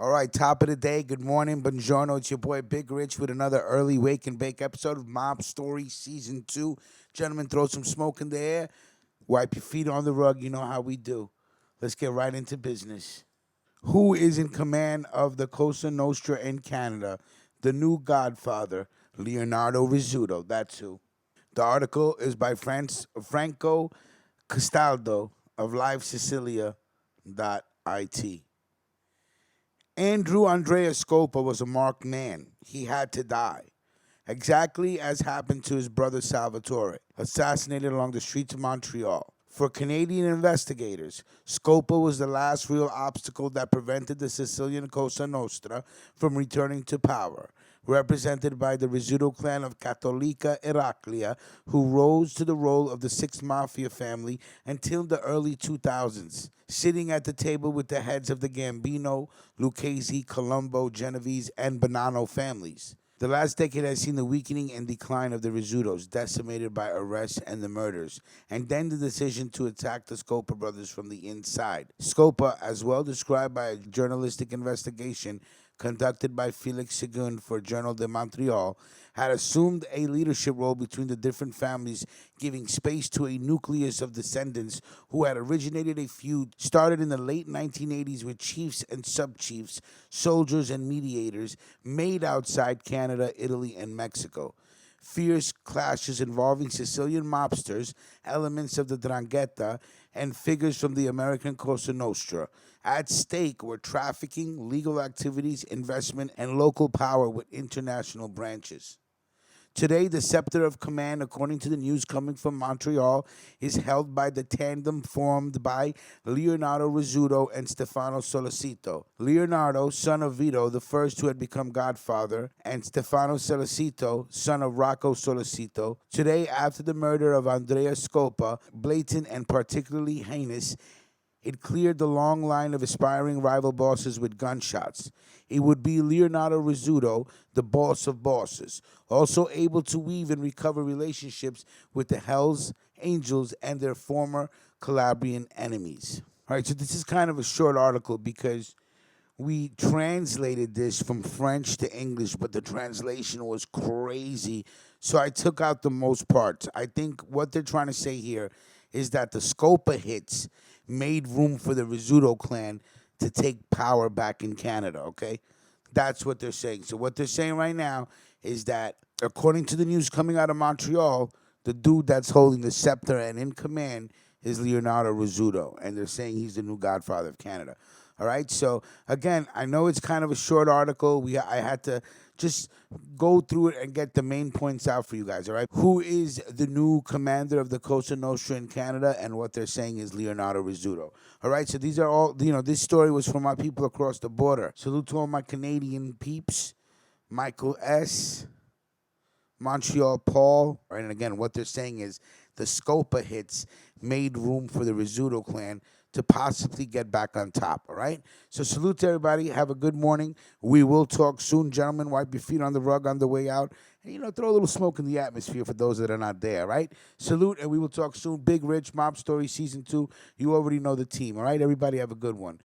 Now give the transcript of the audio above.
All right, top of the day. Good morning, buongiorno. It's your boy Big Rich with another early wake and bake episode of Mob Story Season 2. Gentlemen, throw some smoke in the air. Wipe your feet on the rug. You know how we do. Let's get right into business. Who is in command of the Cosa Nostra in Canada? The new Godfather, Leonardo Rizzuto. That's who. The article is by Franco Castaldo of LiveSicilia.it. Andrew Andrea Scopa was a marked man. He had to die. Exactly as happened to his brother Salvatore, assassinated along the streets of Montreal. For Canadian investigators, Scopa was the last real obstacle that prevented the Sicilian Cosa Nostra from returning to power, represented by the Rizzuto clan of Cattolica Eraclia, who rose to the role of the Sixth Mafia family until the early 2000s, sitting at the table with the heads of the Gambino, Lucchese, Colombo, Genovese, and Bonanno families. The last decade has seen the weakening and decline of the Rizzutos, decimated by arrests and the murders, and then the decision to attack the Scopa brothers from the inside. Scopa, as well described by a journalistic investigation conducted by Felix Seguin for Journal de Montreal, had assumed a leadership role between the different families, giving space to a nucleus of descendants who had originated a feud started in the late 1980s with chiefs and sub-chiefs, soldiers and mediators made outside Canada, Italy, and Mexico. Fierce clashes involving Sicilian mobsters, elements of the 'Ndrangheta, and figures from the American Cosa Nostra. At stake were trafficking, legal activities, investment, and local power with international branches. Today, the scepter of command, according to the news coming from Montreal, is held by the tandem formed by Leonardo Rizzuto and Stefano Sollecito. Leonardo, son of Vito, the first who had become Godfather, and Stefano Sollecito, son of Rocco Sollecito. Today, after the murder of Andrea Scopa, blatant and particularly heinous, it cleared the long line of aspiring rival bosses with gunshots. It would be Leonardo Rizzuto, the boss of bosses, also able to weave and recover relationships with the Hells Angels and their former Calabrian enemies. All right, so this is kind of a short article because we translated this from French to English, but the translation was crazy. So I took out the most parts. I think what they're trying to say here is that the Scopa hits made room for the Rizzuto clan to take power back in Canada, okay? That's what they're saying. So what they're saying right now is that, according to the news coming out of Montreal, the dude that's holding the scepter and in command is Leonardo Rizzuto, and they're saying he's the new Godfather of Canada. All right. So again, I know it's kind of a short article. I had to just go through it and get the main points out for you guys. All right. Who is the new commander of the Cosa Nostra in Canada? And what they're saying is Leonardo Rizzuto. All right. So these are all. This story was from my people across the border. Salute to all my Canadian peeps. Michael S. Montreal Paul. All right, and again, what they're saying is the Scopa hits made room for the Rizzuto clan to possibly get back on top, all right? So salute to everybody. Have a good morning. We will talk soon, gentlemen. Wipe your feet on the rug on the way out. And, throw a little smoke in the atmosphere for those that are not there, right? Salute, and we will talk soon. Big Rich, Mob Story Season 2. You already know the team, all right? Everybody have a good one.